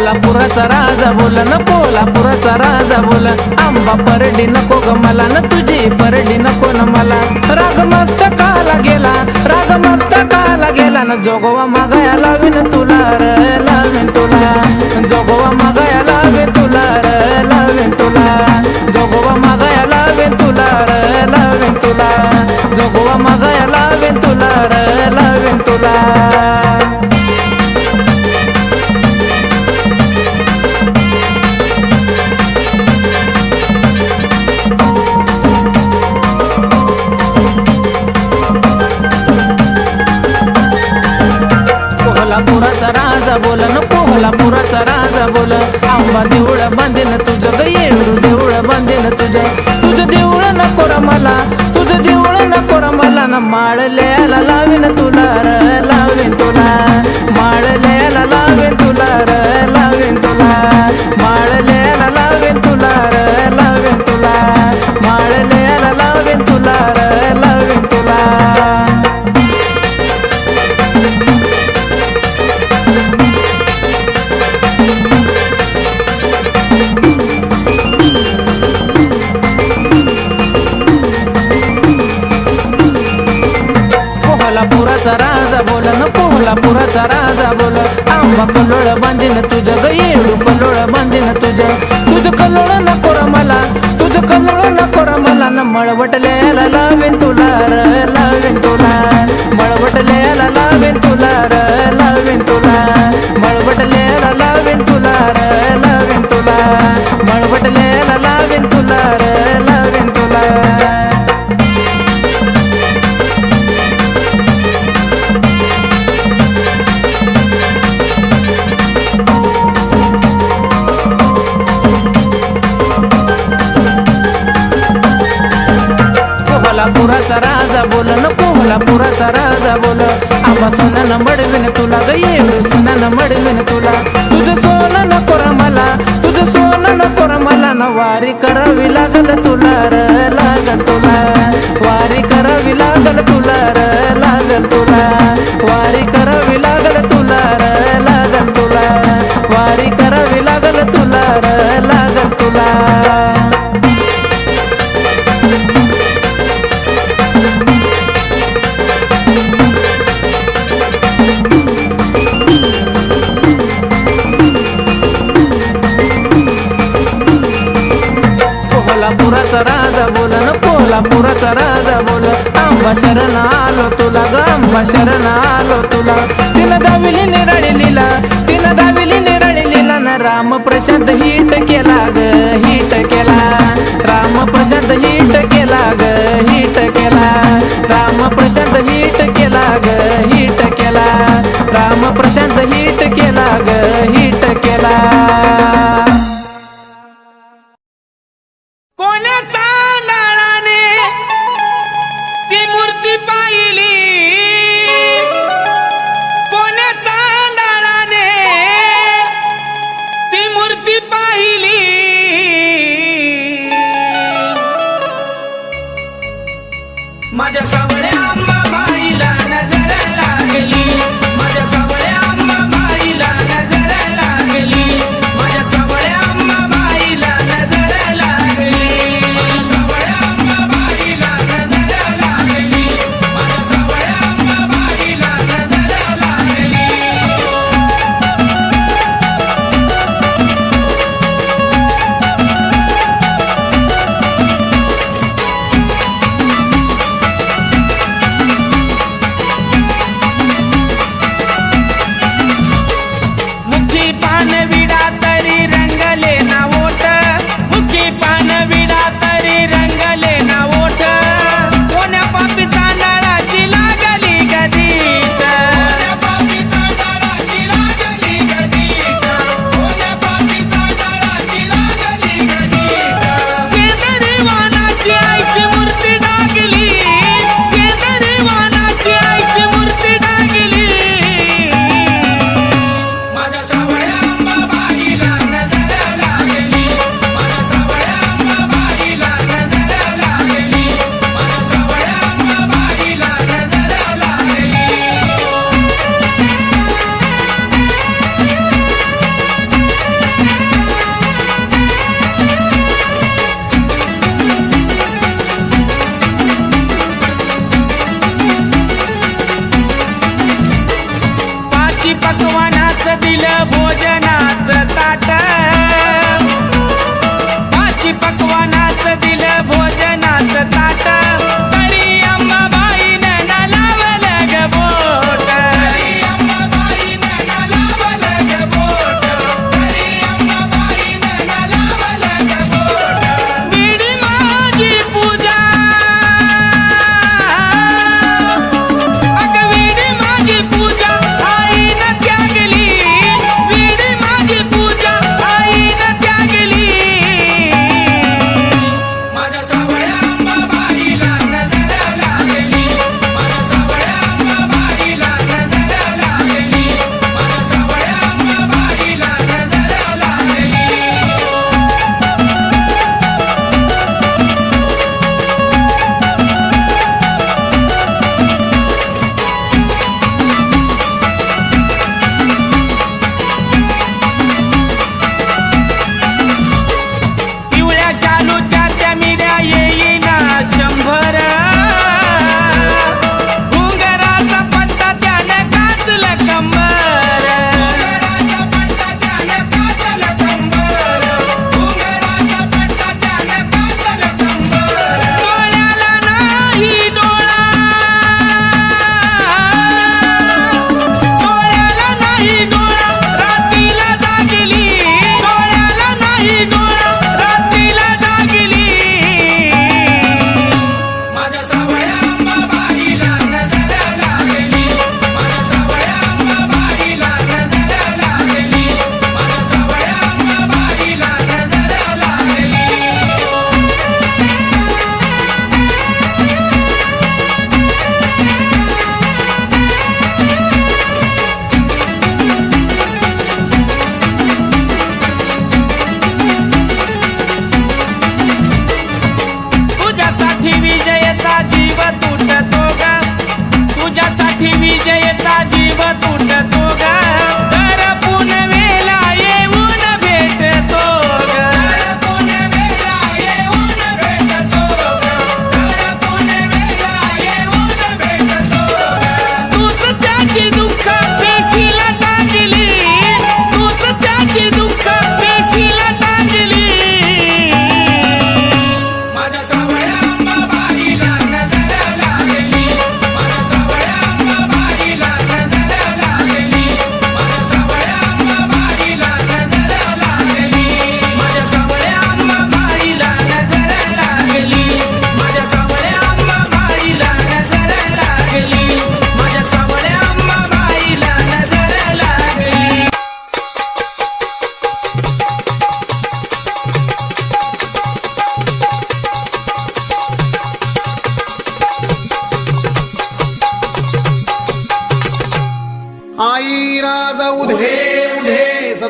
कोल्हापुराचा राजा बोल न कोल्हापुराचा राजा बोल आंबा परडी नको ग मला न तुझी परडी नको न मला राग मस्त काला गेला राग मस्त काला गेला न जोगवा मागाया लावीन तुला र लावीन तुला जोगवा मागाया लावीन तुला र लावीन तुला जोगवा मागाया लावीन तुला र लावीन तुला जोगवा मागाया लावीन तुला र लावीन तुला कोल्हापुराचा राजा बोल न कोल्हापुराचा राजा बोल आंबा देऊळ बांधेन तुझं ग येळूर देऊळ बांधेन तुझं देऊळ नको र मला तुझं देऊळ नको र मला न माळ लिहायला लावीन तुला र लावीन तुला माळ लिहायला लावीन तुला र लावीन तुला माळ लिहायला लावीन तुला र लावीन तुला माळ लिहायला लावीन तुला र लावीन तुला कोल्हापुराचा राजा बोल न कोल्हापुराचा राजा बोल आंबा कल्लोळ बांधीन तुझं ग येळू कल्लोळ बांधीन तुझं कल्लोळ नको र मला तुझं कल्लोळ नको र मला न मळवटल्याला लावीन तुला र लावीन तुला मळवटल्याला लावीन तुला र लावीन तुला मळवटल्याला लावीन तुला र लावीन तुला मळवटल्याला लावीन तुला र लावीन तुला कोल्हापुराचा राजा बोल न कोल्हापुराचा राजा बोल आंबा सोन्यानं मडवीन तुला ग येळू सोन्यानं मडवीन तुला तुझं सोनं नको र मला तुझं सोनं नको र मला न वारी करावी लागल तुला र लागल तुला वारी करावी लागल तुला र लागल तुला वारी करावी लागल तुला र लागल तुला वारी करावी लागल तुला र लागल तुला कोल्हापुराचा राजा बोल न कोल्हापुराचा राजा बोल आंबा शरण आलो तुला ग आंबा शरण आलो तुला तिनं दाविली निराळी लिला तिनं दाविली निराळी लिला न राम प्रशांत हिट केला ग हिट केला राम प्रशांत हिट केला ग हिट केला राम प्रशांत हिट केला ग हिट केला राम प्रशांत हिट केला ग हिट केला माझ्या सावळ्या अंबाबाईला नजर लागली माझ्या सावळ्या अंबाबाईला नजर लागली माझ्या सावळ्या अंबाबाईला नजर लागली सावळ्या अंबाबाईला नजर लागली माझ्या सावळ्या अंबाबाईला नजर लागली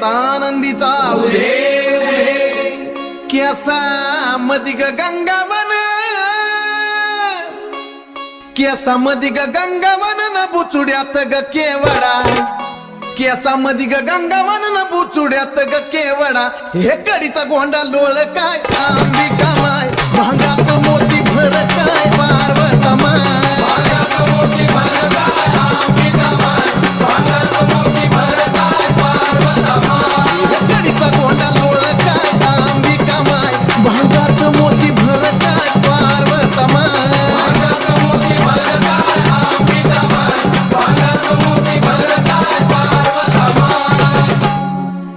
आनंदीचा उधे उधे केसा मदिग गंगावन केसा मदिग गंगावन न बुचुड्यात ग केवडा केसा मदिग गंगावन न बुचुड्यात ग केवडा हे कडीचा गोंडा लोळ काय अंबिका माय भांगात मोती भर काय पार्वता माय कडीचा गोंडा लोळ काय अंबिका माय भांगात मोती भर काय पार्वता माय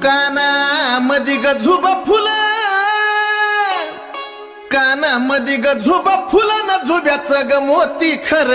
काना मदिग झुबा फुला काना मदिग झुबा फुला ना झुब्याचं ग मोती खर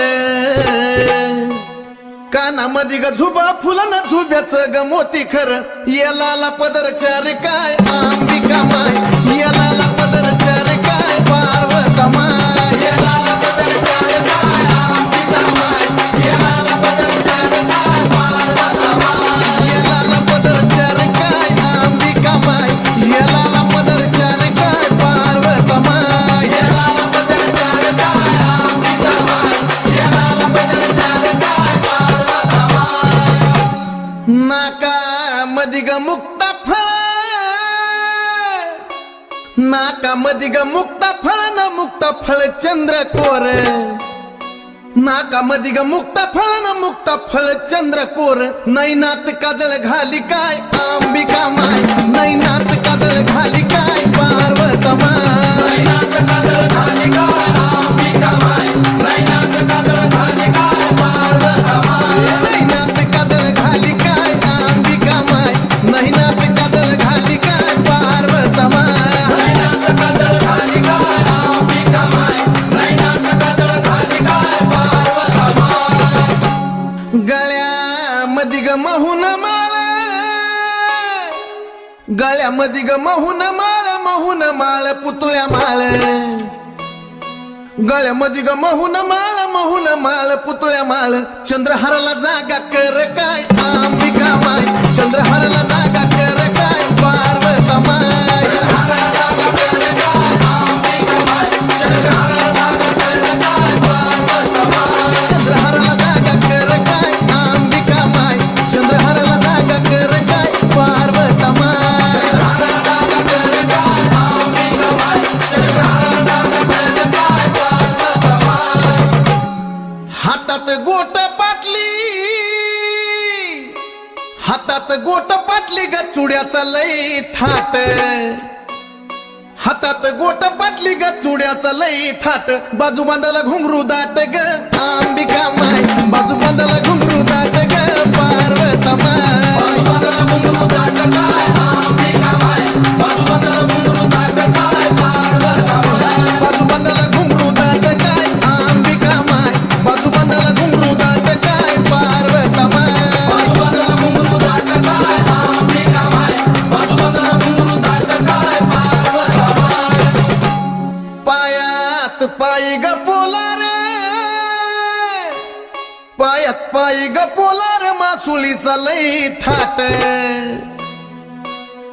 काना मदिग झुबा फुला ना झुब्याचं ग मोती खर याला पदर चार काय अंबिका माय याला पदर चार काय पार्वता माय याला पदर चार काय अंबिका माय याला पदर चार काय पार्वता माय याला पदर चार काय अंबिका माय याला पदर चार काय पार्वता माय याला पदर चार काय अंबिका माय याला पदर चार काय पार्वता माय नाका मदिग मुक्ता फळ नाका मदिग मुक्ता फळ न मुक्ता फळ चंद्र कोर नाका मदिग मुक्ता फळ न मुक्ता फळ चंद्र कोर नैनात काजळ घाली काय अंबिका माय नैनात काजळ घाली काय पार्वता माय नैनात काजळ घाली काय अंबिका माय नैनात काजळ घाली काय पार्वता माय नैनात काजळ घाली काय अंबिका माय नैनात काजळ घाली काय पार्वता माय नैनात काजळ घाली काय अंबिका माय नैनात काजळ घाली काय पार्वता माय गळ्यामध्ये ग महून माळ गळ्यामध्ये ग महून माळ पुतळ्या माळ गळ्यामध्ये ग महून माळ पुतळ्या माळ चंद्रहाराला जागा कर काय अंबिका माय चंद्रहाराला जागा कर काय पार्वता माय चंद्रहाराला जागा कर काय अंबिका माय चंद्रहाराला जागा कर काय पार्वता माय चंद्रहाराला जागा कर काय अंबिका माय चंद्रहाराला जागा कर काय पार्वता माय चंद्रहाराला जागा कर काय अंबिका माय चंद्रहाराला जागा कर काय पार्वता माय हातात गोट पाटली हातात गोट पाटली ग चुड्याचा लई थाट हातात गोट पाटली ग चुड्याचा लई थाट बाजू बांधाला घुंगरू दाट ग अंबिका माय बाजू बांधाला घुंगरू दाट ग पार्वता माय बाजू बांधाला घुंगरू दाट काय अंबिका माय बाजू बांधाला घुंगरू दाट काय पार्वता माय बाजू बांधाला घुंगरू दाट काय अंबिका माय बाजू बांधाला घुंगरू दाट काय पार्वता माय बाजू बांधाला घुंगरू दाट काय अंबिका माय बाजू बांधाला घुंगरू दाट काय पार्वता माय पायात पायी ग पोलार पायात पायी ग पोलार मासुलीचा लई थाट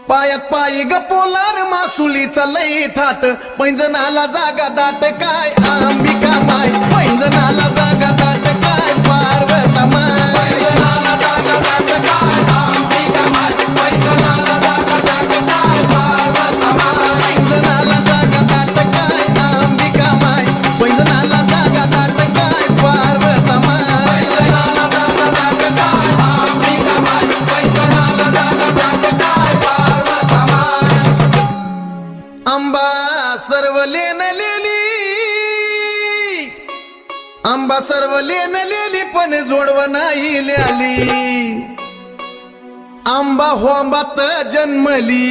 पायात पायी ग पोलार मासुलीचा लई थाट पैंजनाला जागा दाट काय अंबिका माय पैंजनाला जागा दाट काय पार्वता माय पैंजनाला जागा दाट काय अंबिका माय पैंजनाला जागा दाट काय पार्वता माय पैंजनाला जागा दाट काय अंबिका माय पैंजनाला जागा दाट काय पार्वता माय पैंजनाला जागा दाट काय अंबिका माय पैंजनाला जागा दाट काय पार्वता माय आंबा सर्व लेनलेली आंबा सर्व लेनलेली पण जोडव नाही ल्याली आंबा होंबात जन्मली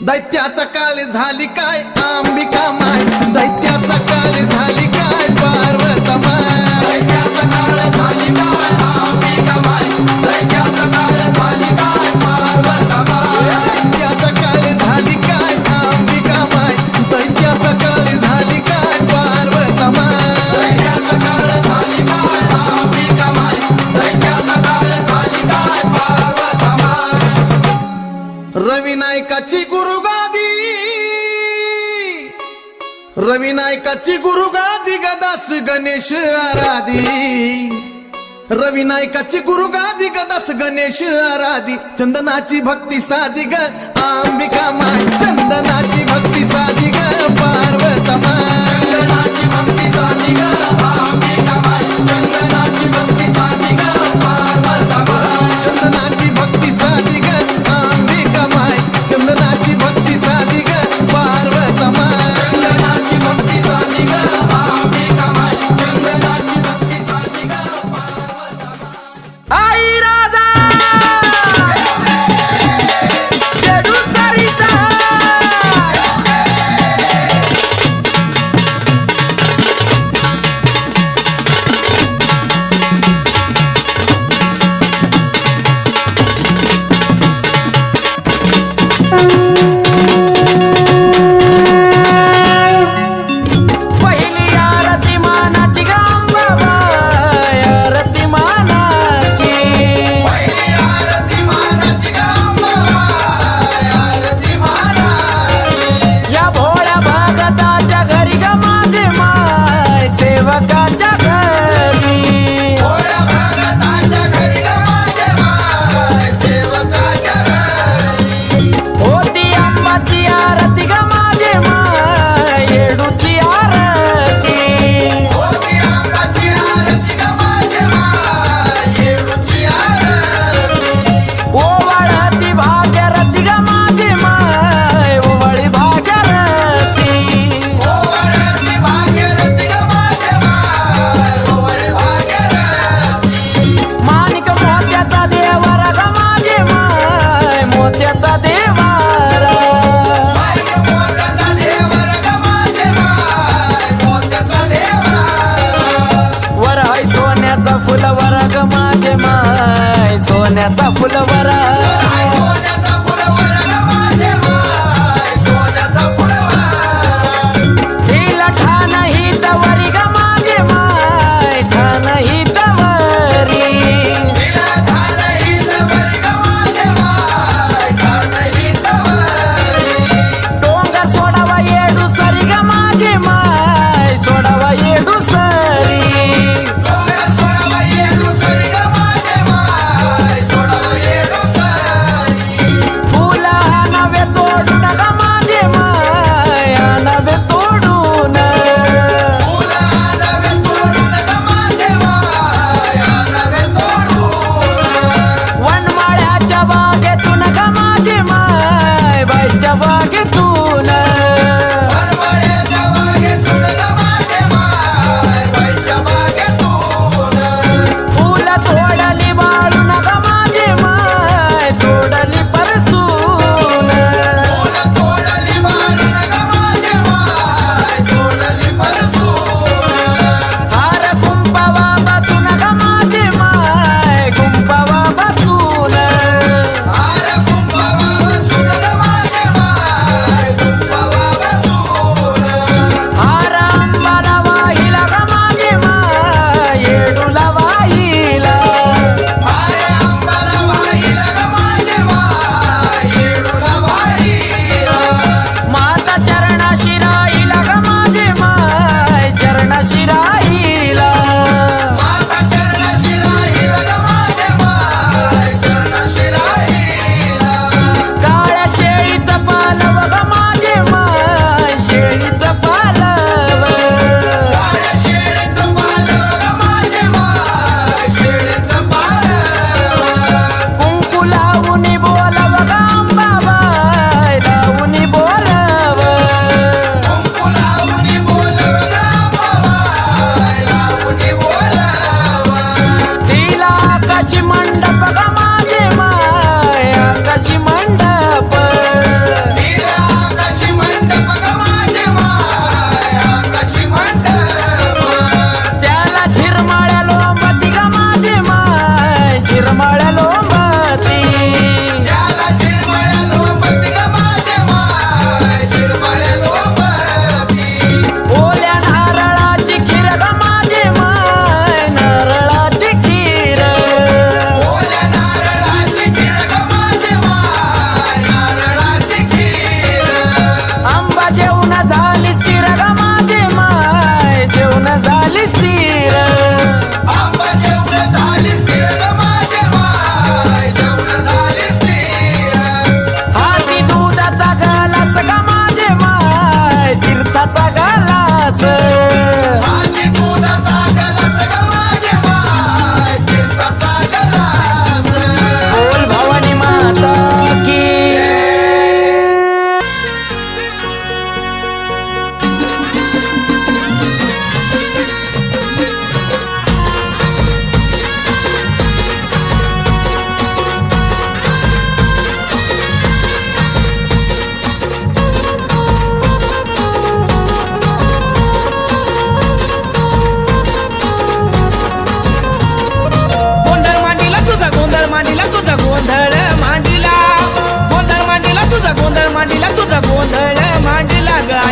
दैत्याचा काळ झाली काय अंबिका माय दैत्याचा काळ झाली काय पार्वता माय दैत्याचा काळ झाली काय अंबिका माय दैत्याचा काळ झाली काय पार्वता माय दैत्याचा काळ झाली काय अंबिका माय दैत्याचा काळ झाली काय पार्वता माय दैत्याचा काळ झाली काय अंबिका माय दैत्याचा काळ झाली काय पार्वता माय रवी नायकाची गुरुगादी, रवी नायकाची गुरुगादी गदास गणेश आराधी, रवी नायकाची गुरुगादी गदास गणेश आराधी, चंदनाची भक्ती साधी ग अंबिका माय, चंदनाची भक्ती साधी ग पार्वता माय, चंदनाची भक्ती साधी ग अंबिका माय, चंदनाची भक्ती साधी ग पार्वता माय, चंदनाची भक्ती साधी ग अंबिका माय, चंदनाची भक्ती साधी ग पार्वता माय, चंदनाची भक्ती साधी ग अंबिका माय, चंदनाची भक्ती साधी ग पार्वता माय. आई राजा जेडूसरीचा पहिली आरती मानाची गंगाबाई, आरती मानाची पहिली आरती मानाची गंगाबाई, आरती मानाची. या भोळ्या भगताच्या घरी ग माझे माय, सेवकाच्या घरी भोळ्या भगताच्या घरी ग माझे माय, सेवकाच्या घरी. होती अंबाची आरती ग माझे माय, येडूची आरती होती अंबाची आरती ग माझे माय, येडूची आरती. ओवाळती भाग्यरथी ग माझे माय, ओवाळी भाग्यरथी ओवाळती भाग्यरथी ग माझे माय, ओवाळी भाग्यरथी. माणिक मोत्याचा देवारा ग माझे माय, मोत्याचा देवारा माय मोत्याचा देवर ग माझे माय, मोत्याचा देवर. वर हाय सोन्याचा फुलवरा ग माझे माय, सोन्याचा फुलवरा सोन्याचा फुलवर ग माझे माय, सोन्याचा फुलवर. हिला ठाण ही तवरी ग माझे माय, ठाण ही तवरी तिला ठाण हिल बरी ग माझे माय, ठाण हिल बरी. डोंगर सोडावा येडू सरी ग माझे माय, सोडावा येडू सरी डोंगर सोडावा येडू सरी ग माझे माय, सोडावा येडू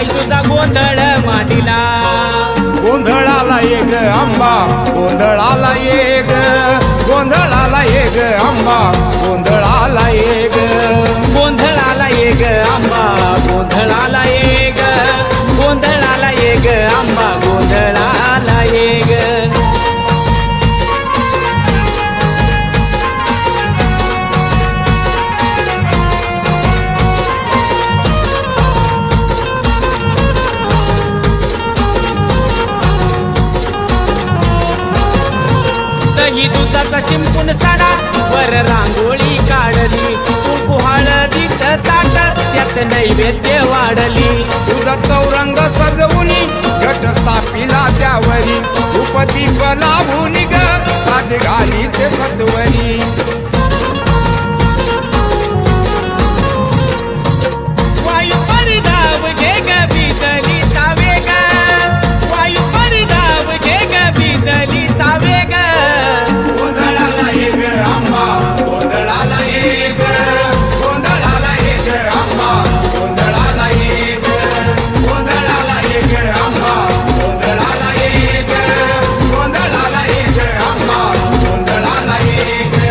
आई तुझा गोंधळ मांडिला गोंधळाला एक आंबा गोंधळाला एक गोंधळाला एक आंबा गोंधळाला एक गोंधळाला एक आंबा गोंधळाला एक गोंधळाला एक आंबा गोंधळाला एक दही दुधाचा शिंपून साडा वर रांगोळी काढली कुंकू हळदीचं ताट त्यात नैवेद्य वाढली तुझा चौरंग सजवुनी घट स्थापिला त्यावरी उपदीप लावून ग साध घाली ते सत्वरी वायू परिधाव घे ग बिजलीचा वेग वायू परिधाव घे ग बिजलीचा वेग गोंधळाला एक आंबा गोंधळाला एक गोंधळाला एक आंबा गोंधळाला एक गोंधळाला एक आंबा गोंधळाला एक गोंधळाला एक आंबा गोंधळाला एक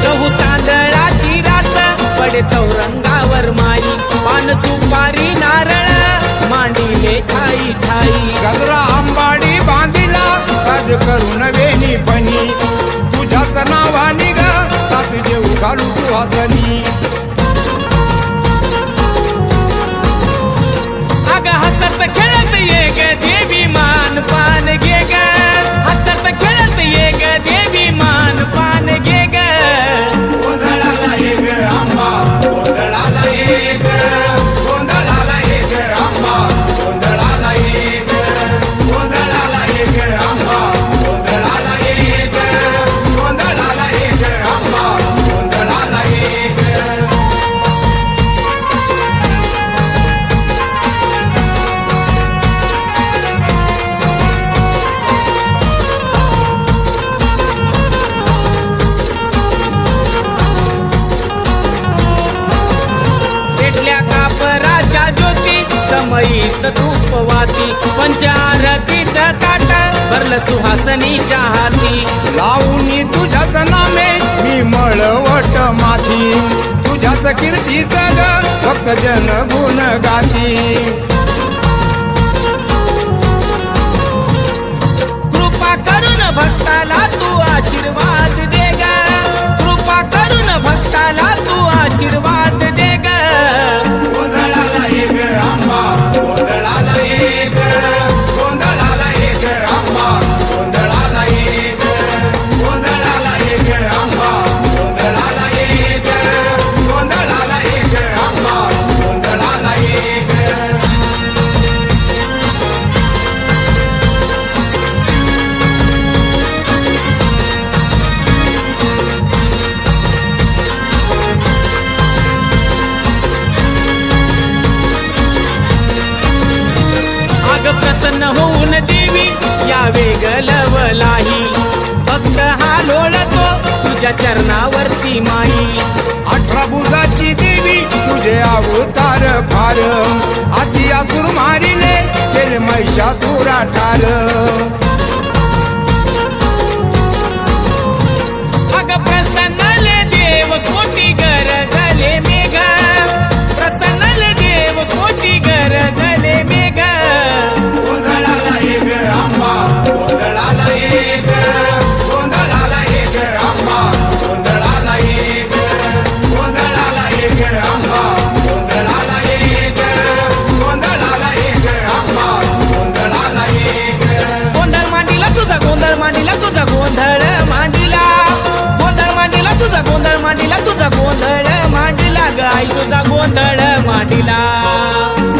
गहू तांदळाची रास पडे चौरंगावर माई पान सुपारी नारळ मांडिले ठाई ठाई गजरा आंबाडी बांधिला साज करून वेणी पणी तुझ्याच नावानी ग सात जेऊ घालू तू हसनी अग हसत खेळत ये ग देवी मान पान घे ग हसत खेळत ये ग देवी मान पान घे ग गोंधळाला एक आंबा गोंधळाला एक गोंधळाला एक आंबा गोंधळाला एक गोंधळाला एक आंबा गोंधळाला एक गोंधळाला एक आंबा गोंधळाला एक पेटल्या कापराच्या ज्योती समयीत धूपवाती पंचारतीचं ताट भरलं सुहासनीच्या हाती लावूनी तुझ्याच नामे मी मळवट माथी तुझ्याच कीर्तीच ग भक्त जन गुण गाती कृपा करून भक्ताला तू आशीर्वाद दे ग कृपा करून भक्ताला तू आशीर्वाद दे ग गोंधळाला एक आंबा गोंधळाला एक गोंधळाला एक आंबा गोंधळाला एक गोंधळाला एक आंबा गोंधळाला एक गोंधळाला एक आंबा गोंधळाला एक अग प्रसन्न होऊन देवी या वेगलवलाही भक्त हा लोळतो तुझ्या चरणावरती माई 18 बुजाची देवी तुझे अवतार फार आधी असुर मारिले केले महिषासुरा ठार अग प्रसन्नले देव कोटी गरजले मेघ प्रसन्नले देव कोटी गरजले मेघ गोंधळाला एक आंबा गोंधळाला एक गोंधळाला एक आंबा गोंधळाला एक गोंधळाला एक आंबा गोंधळाला एक गोंधळाला एक आंबा गोंधळाला एक गोंधळ मांडीला तुझा गोंधळ मांडीला तुझा गोंधळ मांडीला गोंधळ मांडीला तुझा गोंधळ मांडीला तुझा गोंधळ मांडीला ग आई तुझा गोंधळ मांडीला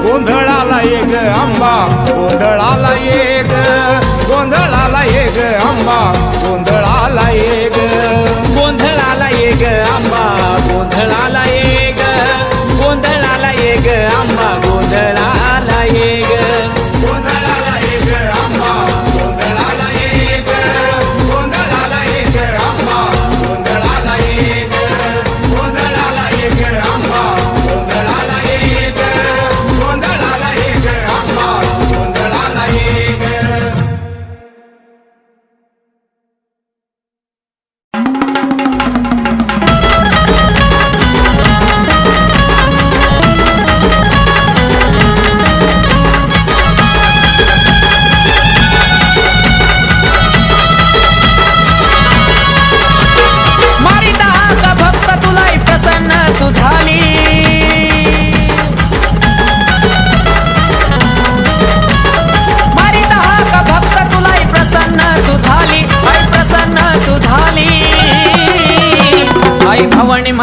गोंधळाला एक आंबा गोंधळाला एक गोंधळाला एक आंबा गोंधळाला एक गोंधळाला एक आंबा गोंधळाला एक गोंधळाला एक आंबा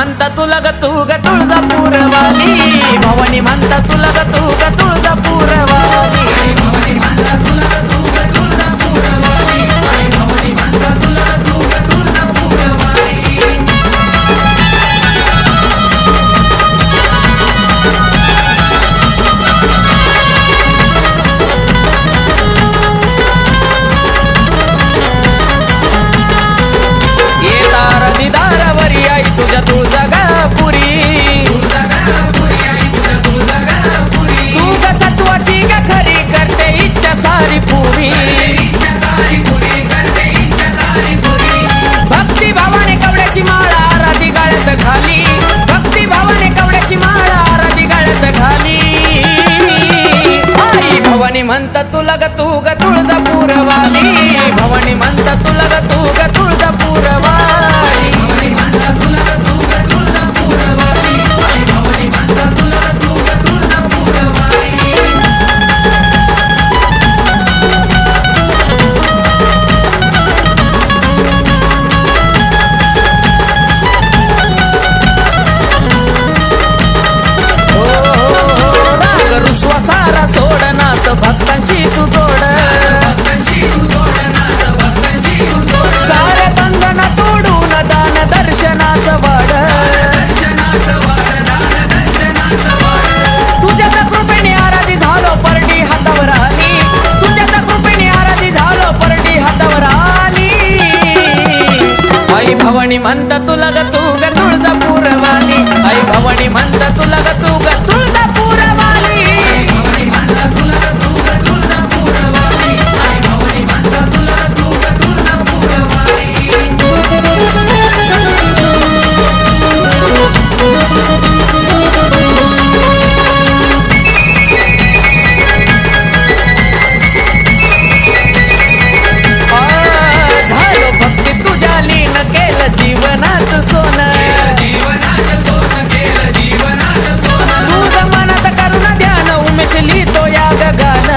म्हणता तुला ग तू ग तुळजापूरवाली भवानी म्हणता तुला ग तू ग तुळजापूरवाली भवानी म्हणता तुला ग तू ग तुळजापूरवाली भवानी म्हणता तुला ग तू ग तुळजापूरवाली दारावरी आई तुझ्या तुळजापुरी तू ग सत्वाची ग खरी करते इच्छा सारी पुरी भक्ती भावाने कवड्याची माळा आराधी गाळ्यात घाली भक्ती भावाने कवड्याची माळा आराधी गाळ्यात घाली आई भवानी म्हणता तुला ग तू ग तुळजापूरवाली भवानी म्हणता तुला ग तू ग तुळजापूरवाली भवानी म्हणता तुला ग तू ग तुळजापूरवाली भवानी म्हणता तुला ग तू ग तुळजापूरवाली रुसवा सारा सोडनात भक्तांची तू जोड सारे बंधन तोडून दान दर्शनाचं वाड तुझ्या त्या कृपेने आराधी झालो परडी हातावर आली तुझ्या त्या कृपेने आराधी झालो परडी हातावर आली आई भवानी म्हणता तुला ग तू ग तुळजापूरवाली आई भवानी म्हणता तुला ग तू ग तुळजापूरवाली भवानी म्हणता तुला ग तू ग तुळजापूरवाली आई भवानी म्हणता तुला ग तू ग तुळजापूरवाली झालो भक्ती तुझ्या लीन केलं जीवनाचं सोनं तुझं मनात करून ध्यान उमेश लिहितो या गगन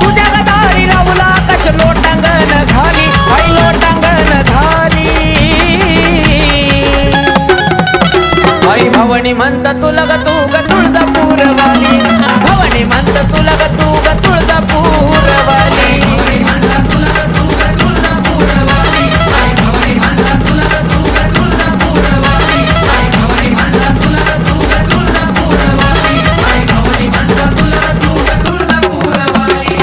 तुझ्या गदारी राहुला आकाश लोटांगण घाली आई लोटांगण घाली आई भवानी म्हणता तुला ग तू ग तुळजापूरवाली भवानी म्हणता तुला ग तू ग तुळजापूरवाली म्हणता तुला ग तू ग तुळजापूरवाली आई भवानी म्हणता तुला ग तू ग तुळजापूरवाली आई भवानी म्हणता तुला ग तू ग तुळजापूरवाली आई भवानी म्हणता तुला ग तू ग तुळजापूरवाली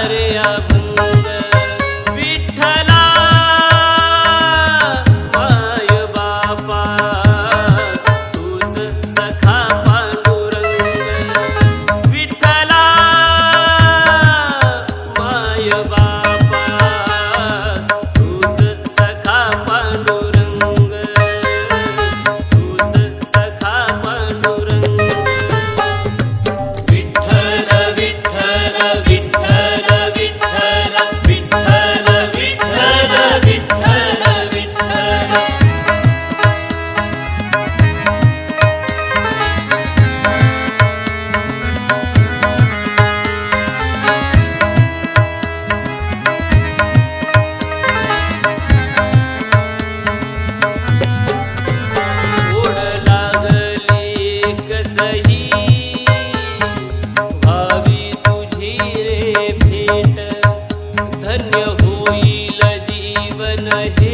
रे अभंग विठ्ठला माय बापा तूच सखा पांडुरंग विठ्ठला माय बापा तूच सखा पांडुरंग तूच सखा पांडुरंग विठ्ठल विठ्ठल विठ्ठल विठ्ठल विठ्ठल विठ्ठल विठ्ठल विठ्ठल ओढ लागली कसही भावी तुझी रे भेट धन्य होईल जीवन हे